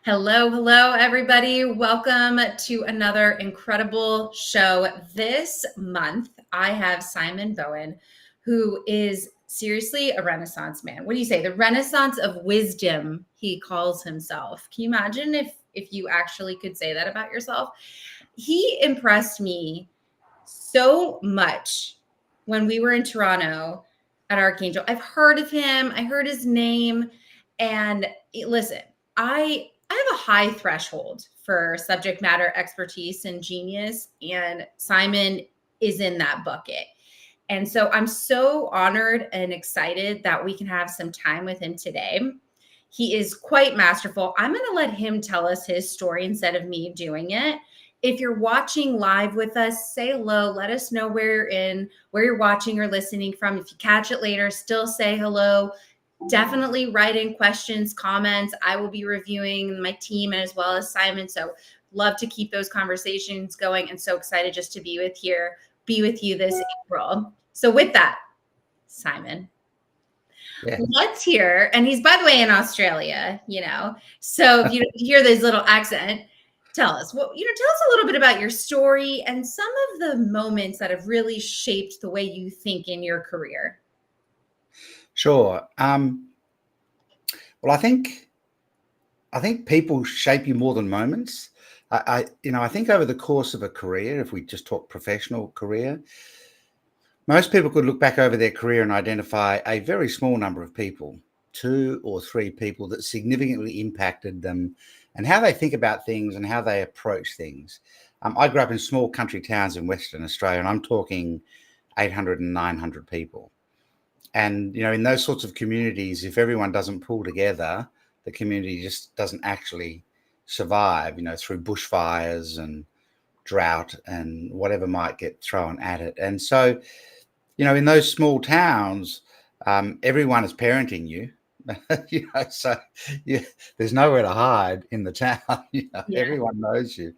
Hello, everybody. Welcome to another incredible show. This month, I have Simon Bowen, who is seriously a Renaissance man. What do you say? The Renaissance of wisdom, he calls himself. Can you imagine if you actually could say that about yourself? He impressed me so much when we were in Toronto at Archangel. I've heard of him, I heard his name, and listen, I have a high threshold for subject matter expertise and genius, and Simon is in that bucket. And so I'm so honored and excited that we can have some time with him today. He is quite masterful. I'm going to let him tell us his story instead of me doing it. If you're watching live with us, say hello. Let us know where you're watching or listening from. If you catch it later, still say hello. Definitely write in questions, comments. I will be reviewing my team as well as Simon. So love to keep those conversations going, and so excited just to be with you this April. So with that, Simon, let's hear, and he's, by the way, in Australia, so if you hear this little accent, tell us tell us a little bit about your story and some of the moments that have really shaped the way you think in your career. Sure. Well, I think people shape you more than moments. I think over the course of a career, if we just talk professional career, most people could look back over their career and identify a very small number of people, 2 or 3 people that significantly impacted them and how they think about things and how they approach things. I grew up in small country towns in Western Australia, and I'm talking 800 and 900 people. And, in those sorts of communities, if everyone doesn't pull together, the community just doesn't actually survive, through bushfires and drought and whatever might get thrown at it. And so, in those small towns, everyone is parenting you, so there's nowhere to hide in the town. Everyone knows you.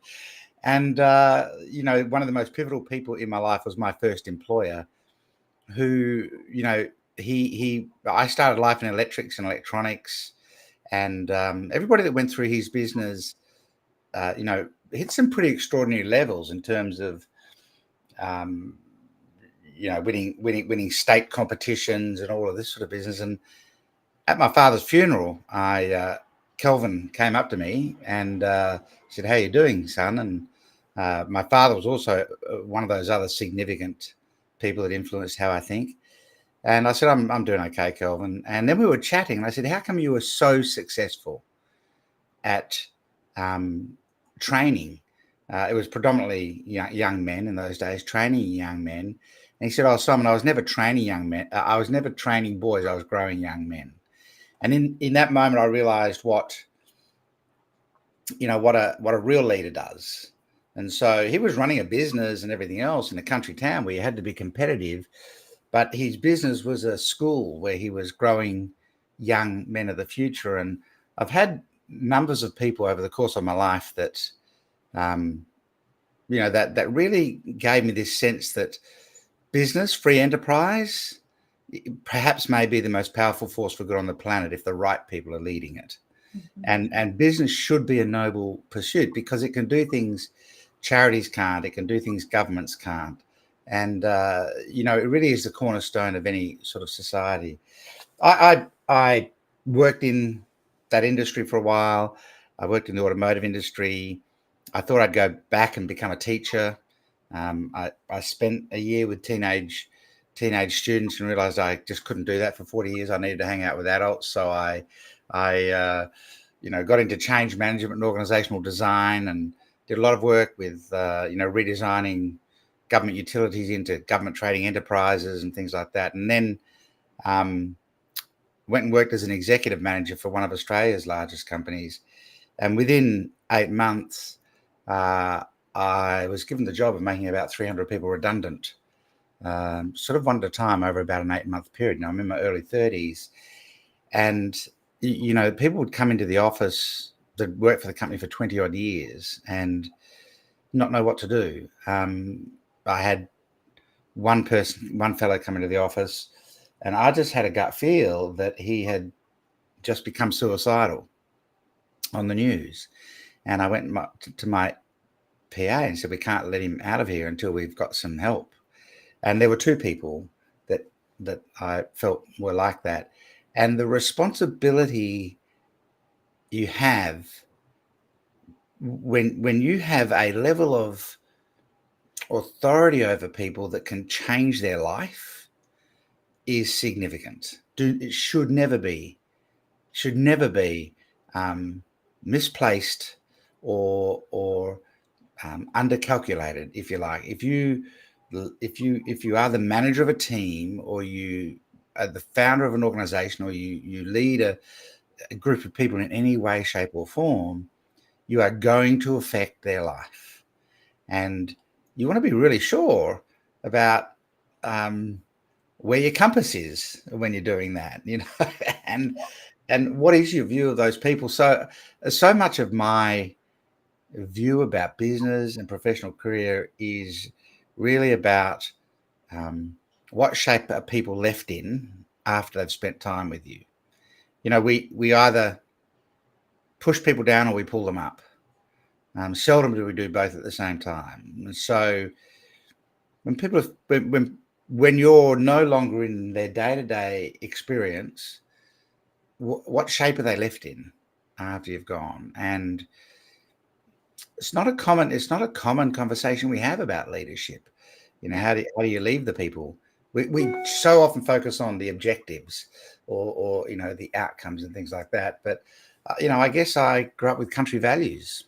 And, one of the most pivotal people in my life was my first employer who, I started life in electrics and electronics, and everybody that went through his business, hit some pretty extraordinary levels in terms of, winning state competitions and all of this sort of business. And at my father's funeral, Kelvin came up to me and said, "How you doing, son?" And my father was also one of those other significant people that influenced how I think. And I said, I'm doing okay, Kelvin. And then we were chatting, and I said, how come you were so successful at training? It was predominantly young men in those days, training young men. And he said, "Oh, Simon, I was never training young men. I was never training boys. I was growing young men." And in that moment, I realized what a real leader does. And so he was running a business and everything else in a country town where you had to be competitive. But his business was a school where he was growing young men of the future. And I've had numbers of people over the course of my life that, that really gave me this sense that business, free enterprise, perhaps may be the most powerful force for good on the planet if the right people are leading it. Mm-hmm. And business should be a noble pursuit because it can do things charities can't, it can do things governments can't. And, it really is the cornerstone of any sort of society. I worked in that industry for a while. I worked in the automotive industry. I thought I'd go back and become a teacher. I spent a year with teenage students and realized I just couldn't do that for 40 years. I needed to hang out with adults. So I got into change management and organizational design and did a lot of work with, redesigning government utilities into government trading enterprises and things like that. And then went and worked as an executive manager for one of Australia's largest companies. And within 8 months, I was given the job of making about 300 people redundant, sort of one at a time over about an 8-month period. Now, I'm in my early 30s. And, people would come into the office that worked for the company for 20 odd years and not know what to do. I had one fellow come into the office, and I just had a gut feel that he had just become suicidal. on the news. And I went to my PA and said, we can't let him out of here until we've got some help. And there were two people that I felt were like that. And the responsibility you have when you have a level of authority over people that can change their life is significant. It should never be misplaced or undercalculated, if you like. If you are the manager of a team, or you are the founder of an organization, or you lead a group of people in any way, shape, or form, you are going to affect their life, and you want to be really sure about where your compass is when you're doing that, and what is your view of those people. So much of my view about business and professional career is really about what shape are people left in after they've spent time with you. We either push people down or we pull them up. Seldom do we do both at the same time. And so when you're no longer in their day-to-day experience, what shape are they left in after you've gone? And it's not a common conversation we have about leadership. How do you leave the people? We so often focus on the objectives or the outcomes and things like that. But I guess I grew up with country values,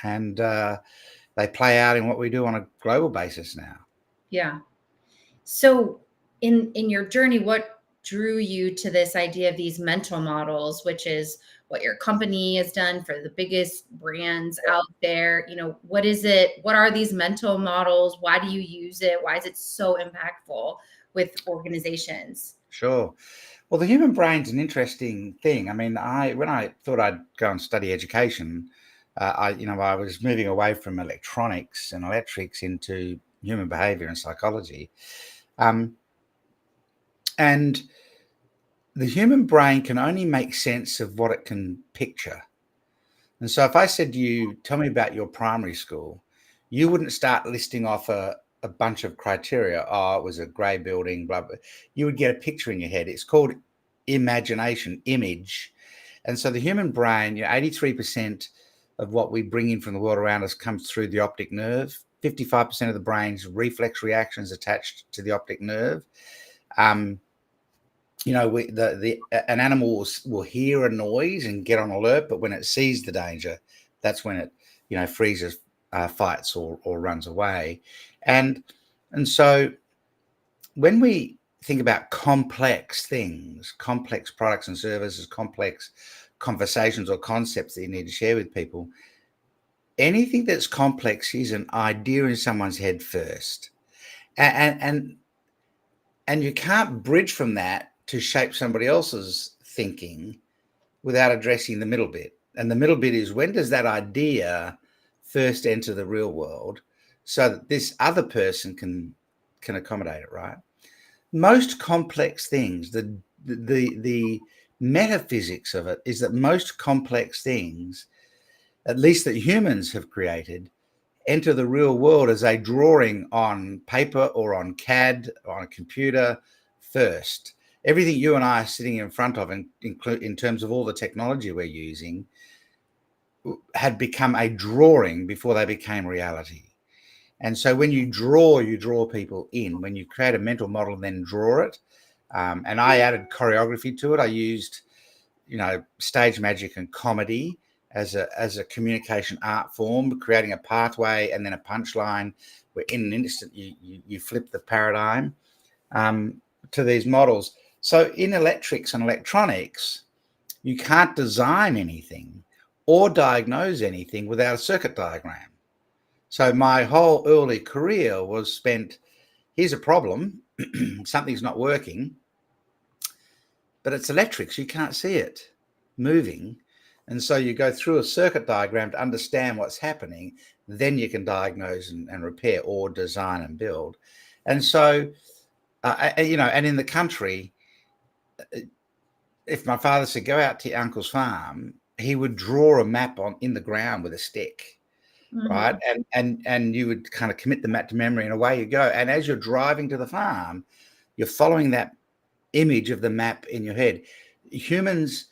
and they play out in what we do on a global basis now. Yeah. So in your journey, what drew you to this idea of these mental models, which is what your company has done for the biggest brands out there? What is it? What are these mental models? Why do you use it? Why is it so impactful with organizations? Sure. Well, the human brain's an interesting thing. I mean, when I thought I'd go and study education, I was moving away from electronics and electrics into human behavior and psychology. And the human brain can only make sense of what it can picture. And so if I said to you, tell me about your primary school, you wouldn't start listing off a bunch of criteria. Oh, it was a grey building, blah, blah. You would get a picture in your head. It's called imagination, image. And so the human brain, 83% of what we bring in from the world around us comes through the optic nerve. 55% of the brain's reflex reactions attached to the optic nerve. An animal will hear a noise and get on alert, but when it sees the danger, that's when it freezes, fights, or runs away. And so when we think about complex things, complex products and services, complex conversations or concepts that you need to share with people, anything that's complex is an idea in someone's head first. And you can't bridge from that to shape somebody else's thinking without addressing the middle bit. And the middle bit is, when does that idea first enter the real world so that this other person can accommodate it, right? Most complex things, the metaphysics of it is that most complex things, at least that humans have created, enter the real world as a drawing on paper or on CAD or on a computer first. Everything you and I are sitting in front of, in terms of all the technology we're using, had become a drawing before they became reality. And so when you draw people in. When you create a mental model and then draw it, and I added choreography to it. I used, stage magic and comedy as a communication art form, creating a pathway and then a punchline where in an instant you flip the paradigm to these models. So in electrics and electronics, you can't design anything or diagnose anything without a circuit diagram. So my whole early career was spent, here's a problem, something's not working, but it's electrics, you can't see it moving. And so you go through a circuit diagram to understand what's happening, then you can diagnose and repair or design and build. And so, and in the country, if my father said, go out to your uncle's farm he would draw a map in the ground with a stick, right? Mhm. And you would kind of commit the map to memory, and away you go. And as you're driving to the farm, you're following that image of the map in your head. Humans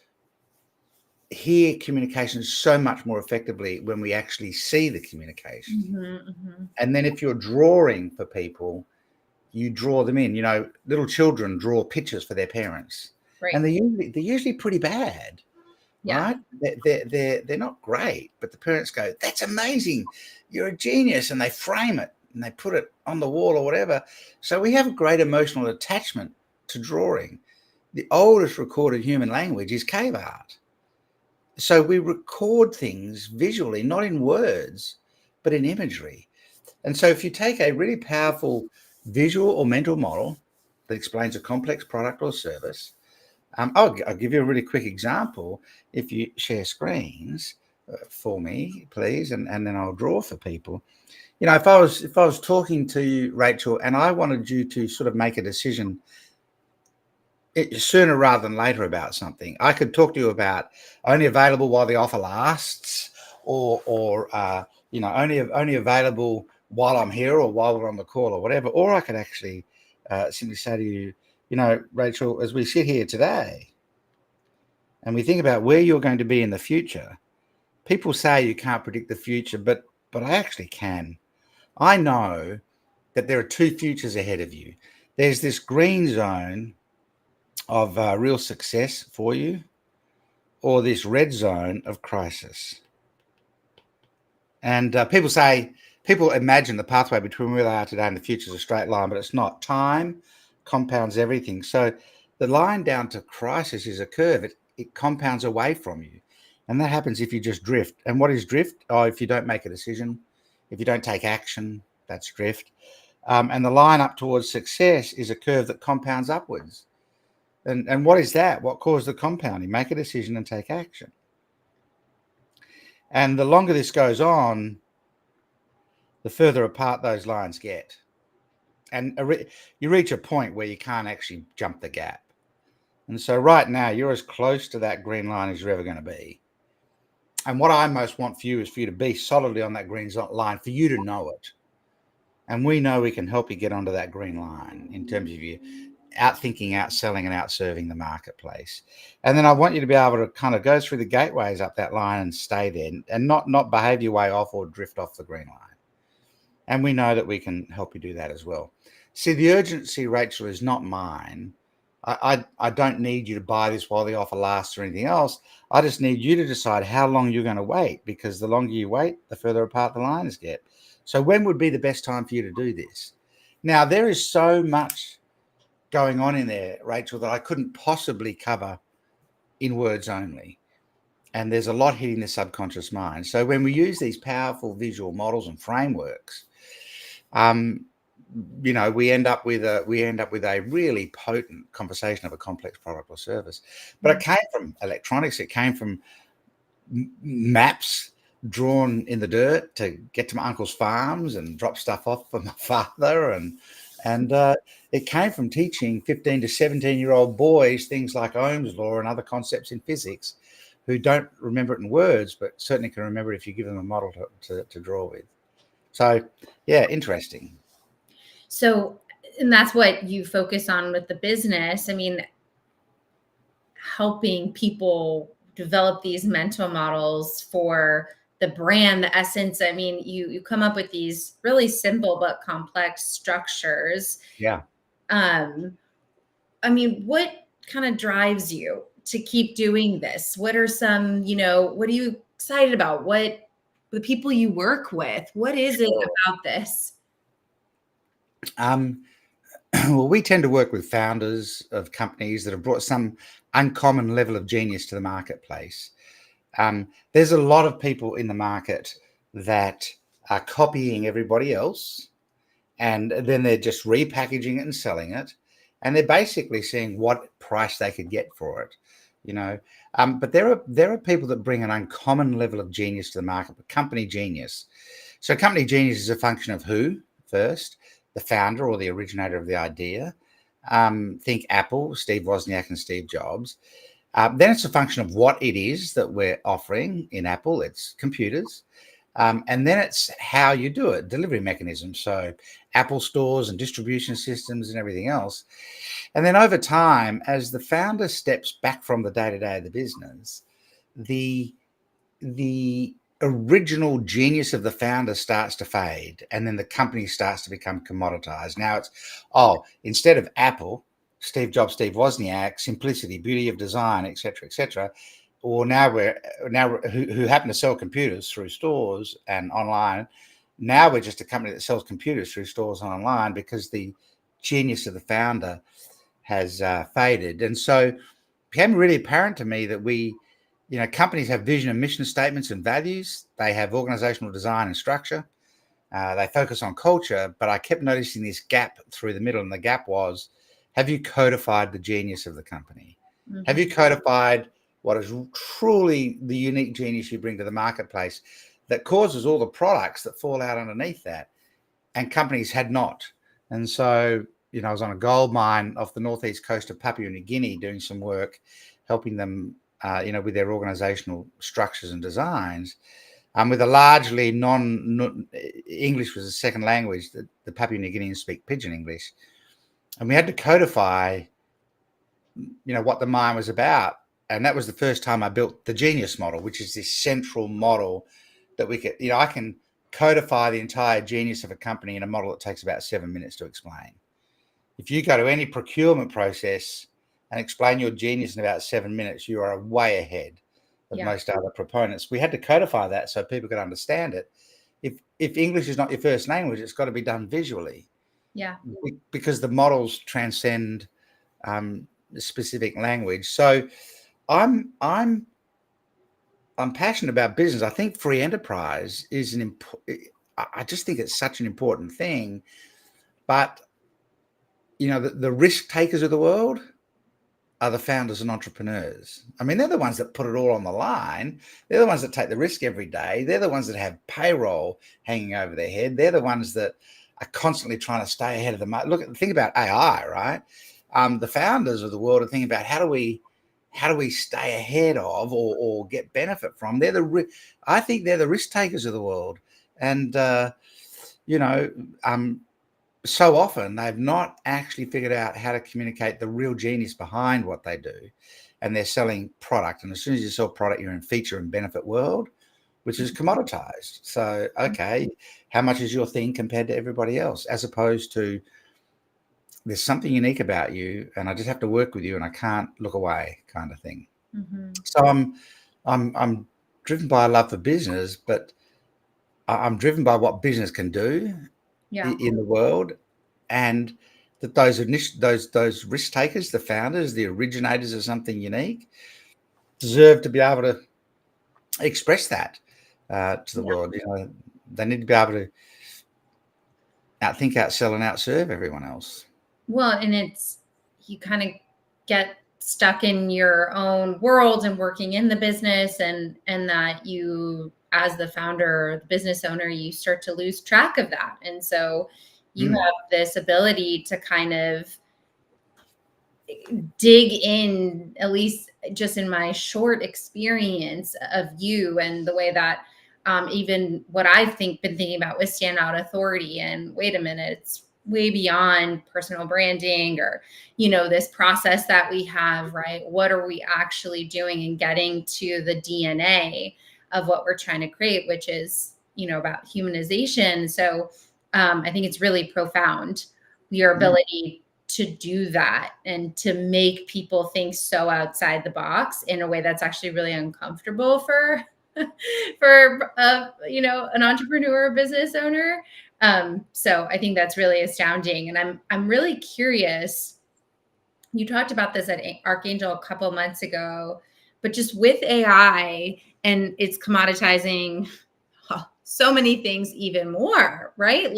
hear communication so much more effectively when we actually see the communication. Mhm, mhm. And then if you're drawing for people, you draw them in. Little children draw pictures for their parents, Right. and they're usually pretty bad, Yeah. right? They're not great, but the parents go, "That's amazing, you're a genius," and they frame it and they put it on the wall or whatever. So we have a great emotional attachment to drawing. The oldest recorded human language is cave art. So we record things visually, not in words, but in imagery. And so if you take a really powerful visual or mental model that explains a complex product or service, I'll give you a really quick example. If you share screens for me, please, and then I'll draw for people. If I was talking to you, Rachel, and I wanted you to sort of make a decision sooner rather than later about something, I could talk to you about only available while the offer lasts, or only available while I'm here or while we're on the call or whatever. Or I could actually simply say to you, Rachel, as we sit here today and we think about where you're going to be in the future, people say you can't predict the future, but I actually can. I know that there are two futures ahead of you. There's this green zone of real success for you, or this red zone of crisis. And people imagine the pathway between where they are today and the future is a straight line, but it's not. Time compounds everything. So the line down to crisis is a curve. It compounds away from you. And that happens if you just drift. And what is drift? Oh, if you don't make a decision, if you don't take action, that's drift. And the line up towards success is a curve that compounds upwards. And what is that? What caused the compounding? Make a decision and take action. And the longer this goes on, the further apart those lines get. And you reach a point where you can't actually jump the gap. And so right now, you're as close to that green line as you're ever going to be. And what I most want for you is for you to be solidly on that green line, for you to know it. And we know we can help you get onto that green line in terms of you outthinking, outselling, and outserving the marketplace. And then I want you to be able to kind of go through the gateways up that line and stay there, and not behave your way off or drift off the green line. And we know that we can help you do that as well. See, the urgency, Rachel, is not mine. I don't need you to buy this while the offer lasts or anything else. I just need you to decide how long you're going to wait, because the longer you wait, the further apart the lines get. So when would be the best time for you to do this? Now, there is so much going on in there, Rachel, that I couldn't possibly cover in words only. And there's a lot hitting the subconscious mind. So when we use these powerful visual models and frameworks, we end up with a really potent conversation of a complex product or service. But it came from electronics. It came from maps drawn in the dirt to get to my uncle's farms and drop stuff off for my father, and it came from teaching 15 to 17-year-old boys things like Ohm's law and other concepts in physics, who don't remember it in words, but certainly can remember it if you give them a model to draw with. So, yeah, interesting. So, and that's what you focus on with the business. I mean, helping people develop these mental models for the brand, the essence. I mean, you come up with these really simple but complex structures. Yeah. I mean, what kind of drives you to keep doing this? What are some, what are you excited about? What the people you work with, what is it about this? Well, we tend to work with founders of companies that have brought some uncommon level of genius to the marketplace. There's a lot of people in the market that are copying everybody else, and then they're just repackaging it and selling it, and they're basically seeing what price they could get for it. But there are people that bring an uncommon level of genius to the market, but company genius. So company genius is a function of who first, the founder or the originator of the idea. Think Apple, Steve Wozniak and Steve Jobs. Then it's a function of what it is that we're offering in Apple. It's computers. And then it's how you do it, delivery mechanisms. So Apple stores and distribution systems and everything else. And then over time, as the founder steps back from the day-to-day of the business, the original genius of the founder starts to fade, and then the company starts to become commoditized. Now it's, instead of Apple, Steve Jobs, Steve Wozniak, simplicity, beauty of design, etc., or now who happen to sell computers through stores and online. Now we're just a company that sells computers through stores and online because the genius of the founder has faded. And so it became really apparent to me that companies have vision and mission statements and values. They have organizational design and structure. They focus on culture, but I kept noticing this gap through the middle. And the gap was, have you codified the genius of the company? Mm-hmm. Have you codified what is truly the unique genius you bring to the marketplace that causes all the products that fall out underneath that? And companies had not. And so, I was on a gold mine off the northeast coast of Papua New Guinea doing some work, helping them, with their organizational structures and designs. With a largely English was a second language. The Papua New Guineans speak Pidgin English. And we had to codify, what the mine was about. And that was the first time I built the genius model, which is this central model that we could, I can codify the entire genius of a company in a model that takes about 7 minutes to explain. If you go to any procurement process and explain your genius in about 7 minutes, you are way ahead of most other proponents. We had to codify that so people could understand it. If English is not your first language, it's got to be done visually. Yeah. Because the models transcend specific language. So I'm passionate about business. I think free enterprise is I just think it's such an important thing. But the risk takers of the world are the founders and entrepreneurs. I mean, they're the ones that put it all on the line. They're the ones that take the risk every day. They're the ones that have payroll hanging over their head. They're the ones that are constantly trying to stay ahead of the market. Think about AI, right? The founders of the world are thinking about how do we stay ahead of or get benefit from. I think they're the risk takers of the world. And, so often they've not actually figured out how to communicate the real genius behind what they do. And they're selling product. And as soon as you sell product, you're in feature and benefit world, which is commoditized. So, okay, how much is your thing compared to everybody else? As opposed to, there's something unique about you and I just have to work with you and I can't look away, kind of thing. Mm-hmm. So I'm driven by a love for business, but I'm driven by what business can do in the world, and that those risk takers, the founders, the originators of something unique, deserve to be able to express that to the world. They need to be able to outthink, outsell, and outserve everyone else. Well, and you kind of get stuck in your own world and working in the business, and that you, as the founder, the business owner, you start to lose track of that. And so you have this ability to kind of dig in, at least just in my short experience of you and the way that even what I've been thinking about with standout authority, and wait a minute, it's way beyond personal branding or, this process that we have, right? What are we actually doing and getting to the DNA of what we're trying to create, which is, about humanization. So I think it's really profound, your ability to do that and to make people think so outside the box in a way that's actually really uncomfortable for an entrepreneur or business owner. So I think that's really astounding. And I'm really curious. You talked about this at Archangel a couple months ago, but just with AI and it's commoditizing so many things even more, right?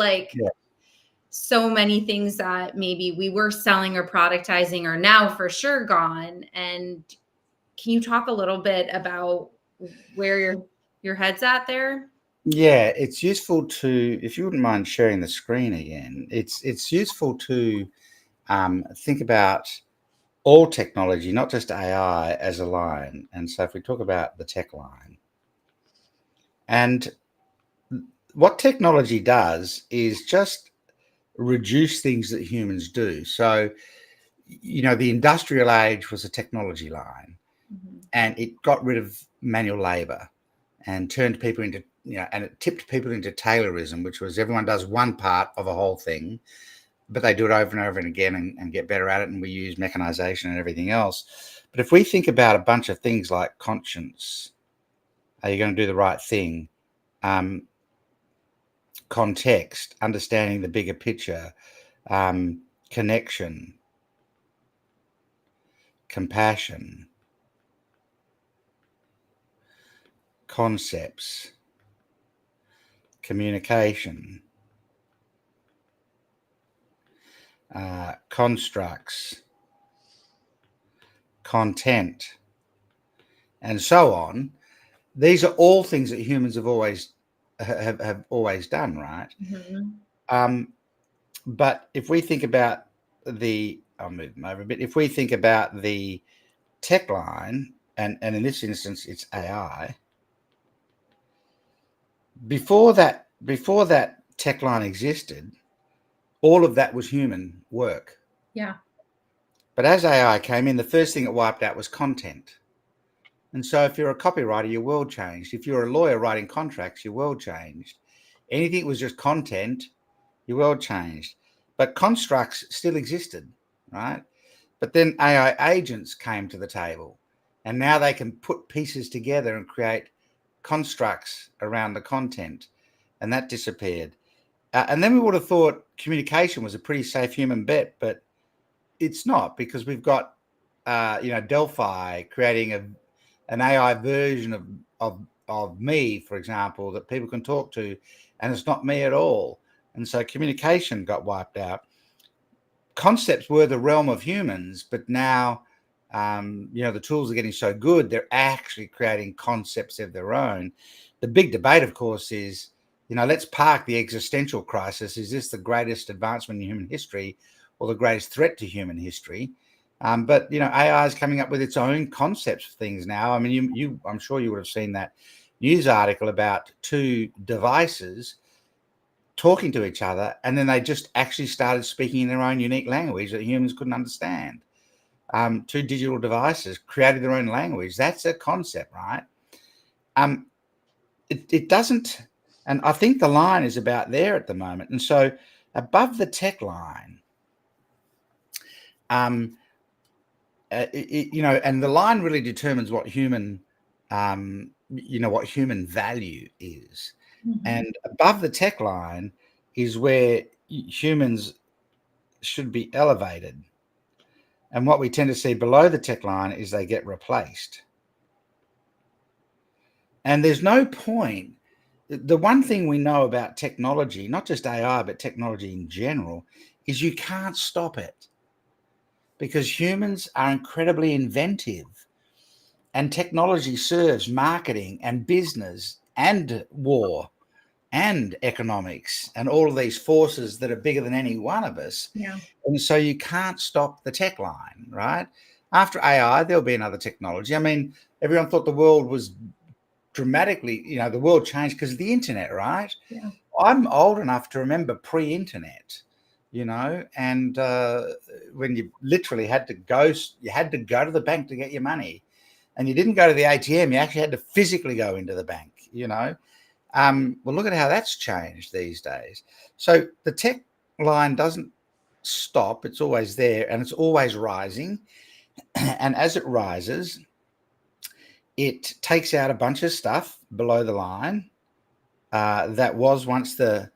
So many things that maybe we were selling or productizing are now for sure gone. And can you talk a little bit about where your head's at there? Yeah, it's useful to, if you wouldn't mind sharing the screen again, it's useful to think about all technology, not just AI, as a line. And so if we talk about the tech line, and what technology does is just reduce things that humans do. So, the industrial age was a technology line, and it got rid of manual labor and turned people into, and it tipped people into Taylorism, which was everyone does one part of a whole thing, but they do it over and over and again and get better at it. And we use mechanization and everything else. But if we think about a bunch of things like conscience, are you going to do the right thing? Context, understanding the bigger picture, connection, compassion, concepts, communication, constructs, content, and so on. These are all things that humans have always done, right? But if we think about I'll move them over a bit. If we think about the tech line, and in this instance, it's AI. Before that tech line existed, all of that was human work. Yeah. But as AI came in, the first thing it wiped out was content. And so if you're a copywriter, your world changed. If you're a lawyer writing contracts, your world changed. Anything that was just content, your world changed. But constructs still existed, right? But then AI agents came to the table, and now they can put pieces together and create constructs around the content, and that disappeared. And then we would have thought communication was a pretty safe human bet, but it's not, because we've got, Delphi creating an AI version of me, for example, that people can talk to, and it's not me at all. And so communication got wiped out. Concepts were the realm of humans, but now, the tools are getting so good, they're actually creating concepts of their own. The big debate, of course, is, let's park the existential crisis. Is this the greatest advancement in human history or the greatest threat to human history? But AI is coming up with its own concepts for things now. I mean, I'm sure you would have seen that news article about two devices talking to each other, and then they just actually started speaking in their own unique language that humans couldn't understand. Two digital devices created their own language. That's a concept, right? It doesn't, and I think the line is about there at the moment. And so above the tech line, and the line really determines what human, what human value is. And above the tech line is where humans should be elevated. And what we tend to see below the tech line is they get replaced. And there's no point. The one thing we know about technology, not just AI, but technology in general, is you can't stop it, because humans are incredibly inventive, and technology serves marketing and business and war and economics and all of these forces that are bigger than any one of us. Yeah. And so you can't stop the tech line, right? After AI, there'll be another technology. I mean, everyone thought the world was dramatically, the world changed because of the internet, right? Yeah. I'm old enough to remember pre-internet, and when you literally had to go to the bank to get your money, and you didn't go to the ATM, you actually had to physically go into the bank, Well, look at how that's changed these days. So the tech line doesn't stop. It's always there, and it's always rising. And as it rises, it takes out a bunch of stuff below the line that was once the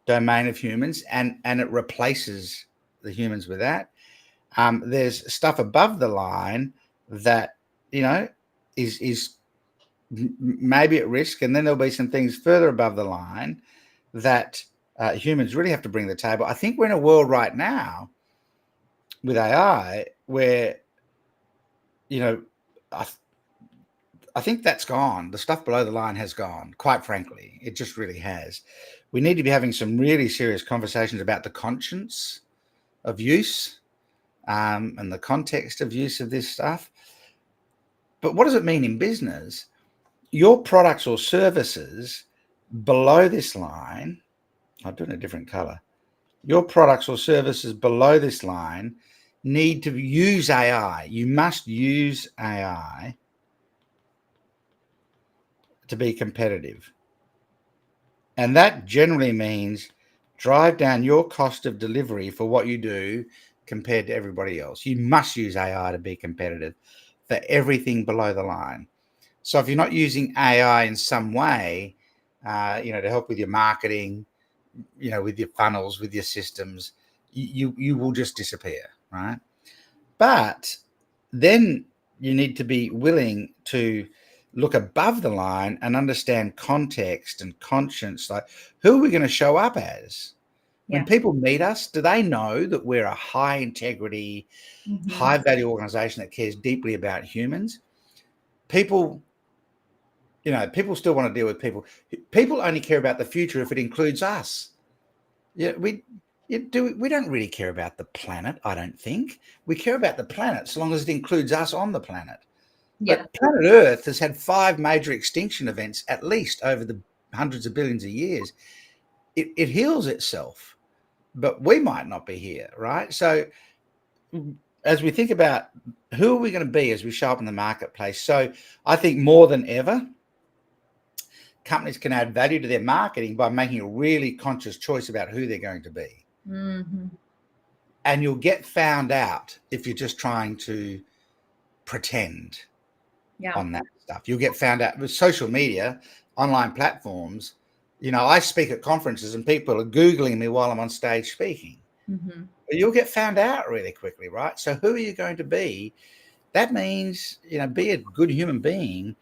domain of humans, and it replaces the humans with that. There's stuff above the line that, is maybe at risk, and then there'll be some things further above the line that humans really have to bring to the table. I think we're in a world right now with AI where, I think that's gone. The stuff below the line has gone, quite frankly. It just really has. We need to be having some really serious conversations about the conscience of use, and the context of use of this stuff. But what does it mean in business? Your products or services below this line, I'll do it in a different color. Your products or services below this line need to use AI. You must use AI to be competitive. And that generally means drive down your cost of delivery for what you do compared to everybody else. You must use AI to be competitive for everything below the line. So if you're not using AI in some way, to help with your marketing, with your funnels, with your systems, you will just disappear, right? But then you need to be willing to look above the line and understand context and conscience. Like, who are we going to show up as? When people meet us, do they know that we're a high integrity, high value organization that cares deeply about humans? People still want to deal with people. People only care about the future if it includes us. Yeah, we don't really care about the planet, I don't think. We care about the planet so long as it includes us on the planet. Yeah. But planet Earth has had 5 major extinction events, at least over the hundreds of billions of years. It heals itself, but we might not be here, right? So as we think about who are we going to be as we show up in the marketplace, so I think more than ever, companies can add value to their marketing by making a really conscious choice about who they're going to be. And you'll get found out if you're just trying to pretend on that stuff. You'll get found out with social media, online platforms. I speak at conferences and people are Googling me while I'm on stage speaking. But you'll get found out really quickly, right? So who are you going to be? That means, be a good human being.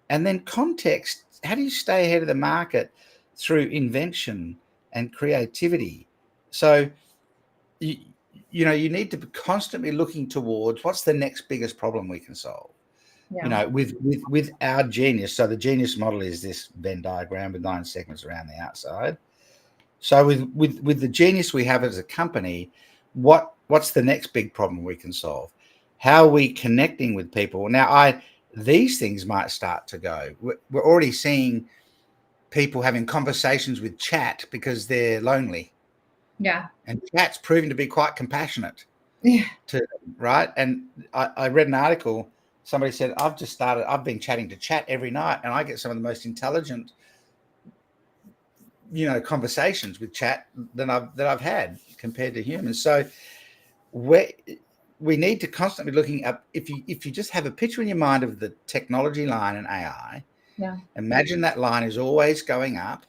And then context, how do you stay ahead of the market through invention and creativity? So, you need to be constantly looking towards what's the next biggest problem we can solve. With our genius. So the genius model is this Venn diagram with 9 segments around the outside. So with the genius we have as a company, what's the next big problem we can solve? How are we connecting with people? Now, these things might start to go. We're already seeing people having conversations with chat because they're lonely. Yeah. And chat's proving to be quite compassionate. Yeah. Right? And I read an article, somebody said, I've been chatting to chat every night and I get some of the most intelligent, conversations with chat that I've had compared to humans. So we need to constantly looking up. If you just have a picture in your mind of the technology line and AI, imagine that line is always going up.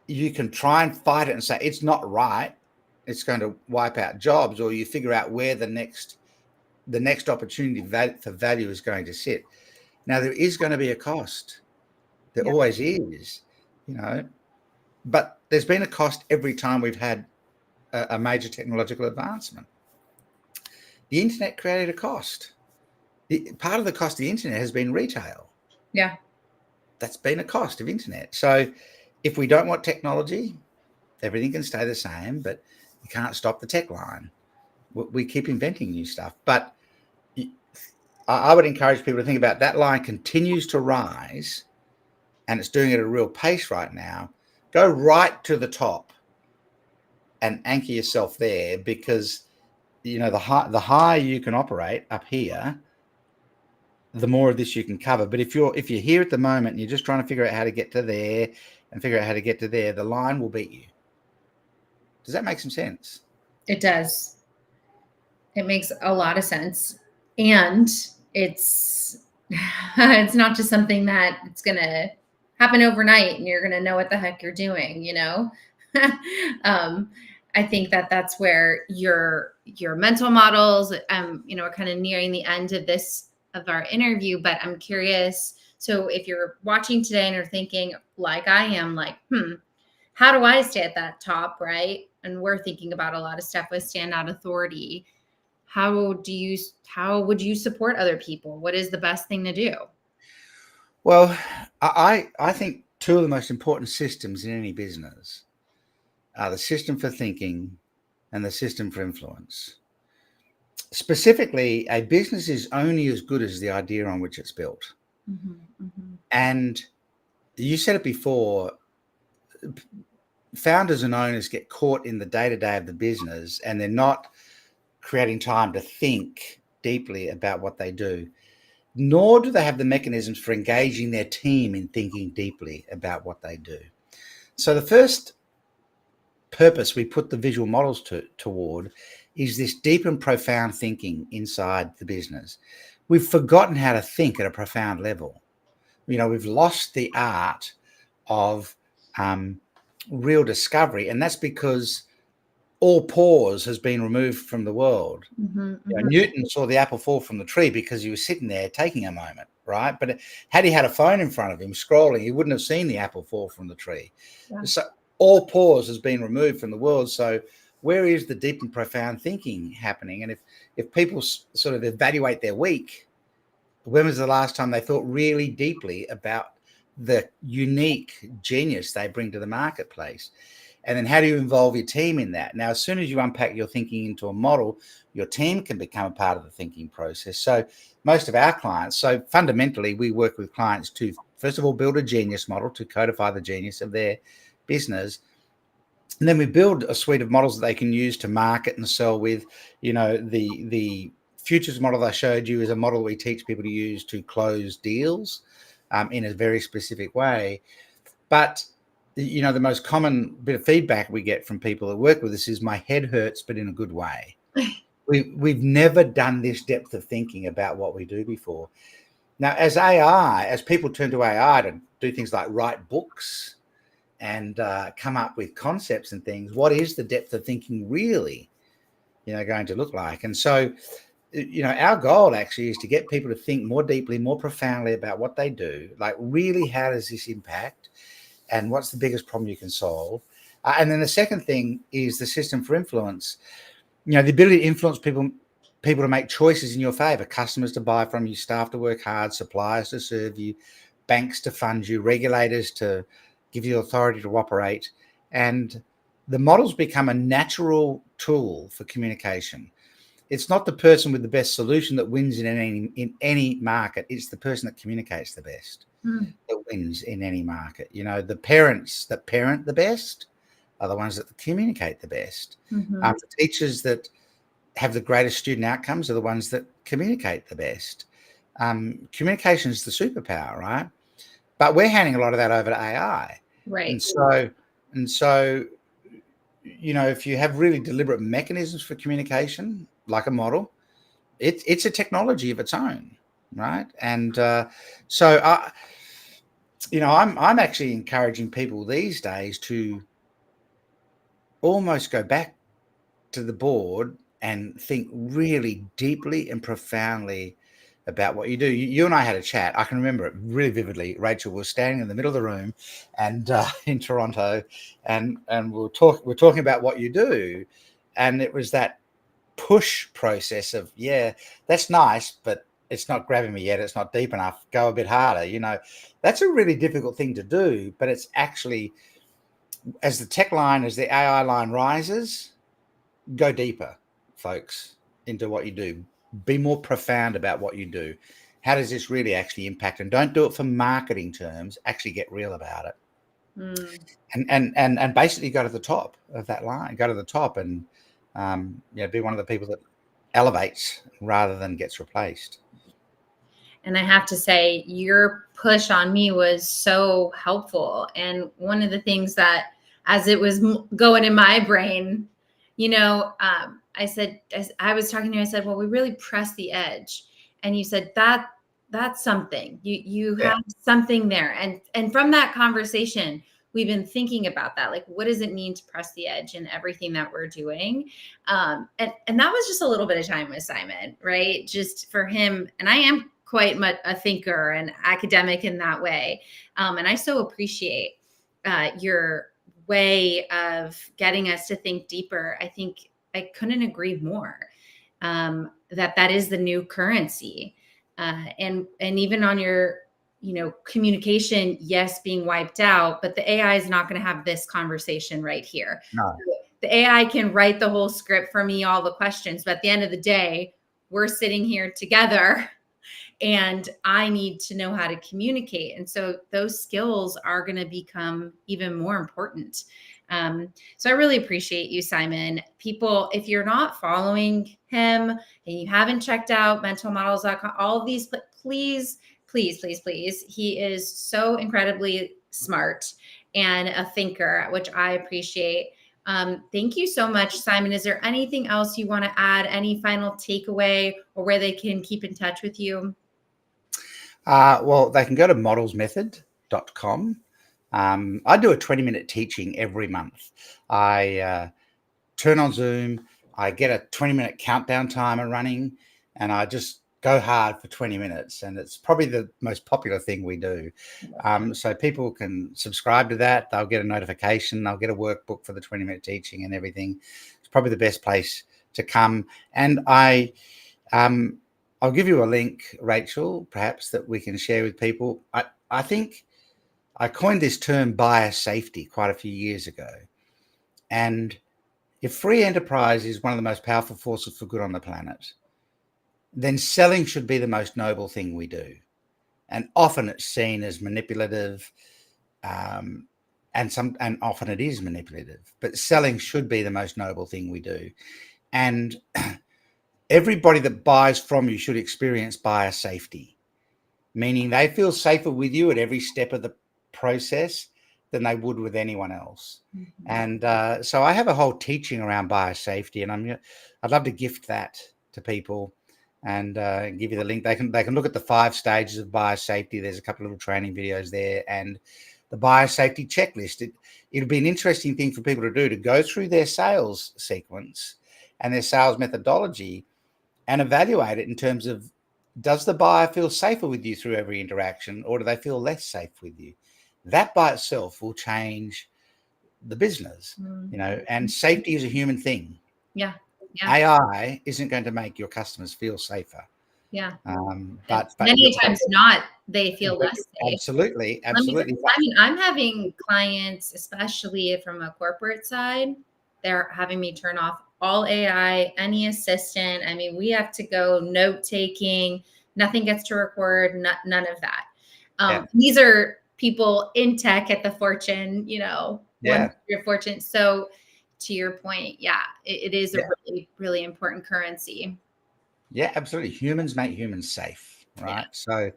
You can try and fight it and say it's not right, it's going to wipe out jobs, or you figure out where the next opportunity for value is going to sit. Now, there is going to be a cost. There always is, but there's been a cost every time we've had a major technological advancement. The internet created a cost. Part of the cost of the internet has been retail. Yeah. That's been a cost of internet. So if we don't want technology, everything can stay the same, but you can't stop the tech line. We keep inventing new stuff. But I would encourage people to think about that line continues to rise, and it's doing it at a real pace right now. Go right to the top and anchor yourself there, because the higher you can operate up here, the more of this you can cover. But if you're here at the moment and you're just trying to figure out how to get to there and figure out how to get to there, the line will beat you. Does that make some sense? It does. It makes a lot of sense. And it's not just something that it's going to happen overnight and you're going to know what the heck you're doing, I think that's where your mental models, are kind of nearing the end of our interview, but I'm curious. So if you're watching today and you're thinking like I am, like, how do I stay at that top? Right. And we're thinking about a lot of stuff with standout authority. How would you support other people? What is the best thing to do? Well, I think 2 of the most important systems in any business are the system for thinking and the system for influence. specifically, a business is only as good as the idea on which it's built. And you said it before, founders and owners get caught in the day-to-day of the business, and they're not creating time to think deeply about what they do, nor do they have the mechanisms for engaging their team in thinking deeply about what they do. So the first purpose we put the visual models toward is this deep and profound thinking inside the business. We've forgotten how to think at a profound level. We've lost the art of real discovery, and that's because all pause has been removed from the world. Newton saw the apple fall from the tree because he was sitting there taking a moment, right? But had he had a phone in front of him scrolling, he wouldn't have seen the apple fall from the tree. So all pause has been removed from the world. So where is the deep and profound thinking happening? And if people sort of evaluate their week, when was the last time they thought really deeply about the unique genius they bring to the marketplace? And then how do you involve your team in that? Now, as soon as you unpack your thinking into a model, your team can become a part of the thinking process. So most of our clients, so fundamentally, we work with clients to, first of all, build a genius model to codify the genius of their business. And then we build a suite of models that they can use to market and sell with. The futures model I showed you is a model we teach people to use to close deals in a very specific way. But the most common bit of feedback we get from people that work with us is my head hurts, but in a good way. We've never done this depth of thinking about what we do before. Now, as people turn to AI to do things like write books and come up with concepts and things, what is the depth of thinking really, going to look like? And so, our goal actually is to get people to think more deeply, more profoundly about what they do. Like, really, how does this impact? And what's the biggest problem you can solve? And then the second thing is the system for influence. The ability to influence people to make choices in your favor, customers to buy from you, staff to work hard, suppliers to serve you, banks to fund you, regulators to give you authority to operate. And the models become a natural tool for communication. It's not the person with the best solution that wins in any market. It's the person that communicates the best that wins in any market. The parents that parent the best are the ones that communicate the best. The teachers that have the greatest student outcomes are the ones that communicate the best. Communication is the superpower, right? But we're handing a lot of that over to AI. Right. And so, if you have really deliberate mechanisms for communication, like a model, it's a technology of its own, right? And I'm actually encouraging people these days to almost go back to the board and think really deeply and profoundly about what you do. You and I had a chat. I can remember it really vividly. Rachel was standing in the middle of the room and in Toronto, and we're talking about what you do. And it was that push process of, yeah, that's nice, but it's not grabbing me yet. It's not deep enough. Go a bit harder. That's a really difficult thing to do, but it's actually, as the AI line rises, go deeper, folks, into what you do. Be more profound about what you do. How does this really actually impact? And don't do it for marketing terms. Actually get real about it. And basically go to the top of that line. Go to the top and be one of the people that elevates rather than gets replaced. And I have to say, your push on me was so helpful. And one of the things that, as it was going in my brain, I said, as I was talking to you, I said, well, we really press the edge. And you said, that's something. You have something there. And from that conversation, we've been thinking about that. Like, what does it mean to press the edge in everything that we're doing? And that was just a little bit of time with Simon, right? Just for him. And I am quite much a thinker and academic in that way. And I so appreciate your way of getting us to think deeper. I think I couldn't agree more that is the new currency. And even on your, communication, yes, being wiped out, but the AI is not going to have this conversation right here. No. The AI can write the whole script for me, all the questions, but at the end of the day, we're sitting here together and I need to know how to communicate. And so those skills are going to become even more important. So I really appreciate you, Simon. People, if you're not following him and you haven't checked out mentalmodels.com, all of these, please, please, please, please. He is so incredibly smart and a thinker, which I appreciate. Thank you so much, Simon. Is there anything else you want to add? Any final takeaway or where they can keep in touch with you? Well, they can go to modelsmethod.com. I do a 20-minute teaching every month. I turn on Zoom, I get a 20-minute countdown timer running, and I just go hard for 20 minutes. And it's probably the most popular thing we do. So people can subscribe to that. They'll get a notification. They'll get a workbook for the 20-minute teaching and everything. It's probably the best place to come. And I'll give you a link, Rachel, perhaps that we can share with people. I think I coined this term bias safety quite a few years ago. And if free enterprise is one of the most powerful forces for good on the planet, then selling should be the most noble thing we do. And often it's seen as manipulative, and often it is manipulative, but selling should be the most noble thing we do. And everybody that buys from you should experience buyer safety, meaning they feel safer with you at every step of the process than they would with anyone else. Mm-hmm. And so I have a whole teaching around buyer safety, and I'd love to gift that to people and give you the link. They can look at the 5 stages of buyer safety. There's a couple of little training videos there, and the buyer safety checklist. It'll be an interesting thing for people to do, to go through their sales sequence and their sales methodology and evaluate it in terms of, does the buyer feel safer with you through every interaction, or do they feel less safe with you? That by itself will change the business, and safety is a human thing. Yeah. AI isn't going to make your customers feel safer. Yeah. But many times not, they feel less safe. Absolutely. I mean, I'm having clients, especially from a corporate side, they're having me turn off all AI, any assistant. I mean, we have to go note taking, nothing gets to record, none of that. These are people in tech at the Fortune, 100 Fortune. So to your point, it is a really, really important currency. Yeah, absolutely. Humans make humans safe, right? Yeah.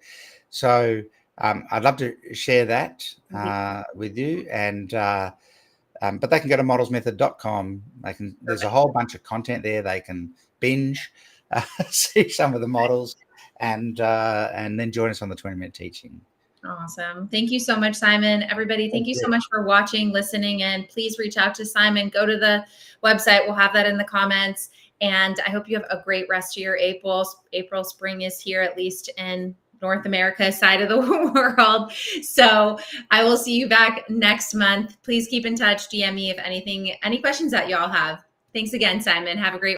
So I'd love to share that with you, and but they can go to modelsmethod.com. There's a whole bunch of content there. They can binge, see some of the models, and then join us on the 20-minute teaching. Awesome. Thank you so much, Simon. Everybody, thank you so much for watching, listening, and please reach out to Simon. Go to the website. We'll have that in the comments. And I hope you have a great rest of your April. Spring is here, at least in North America side of the world. So I will see you back next month. Please keep in touch. DM me if any questions that y'all have. Thanks again, Simon. Have a great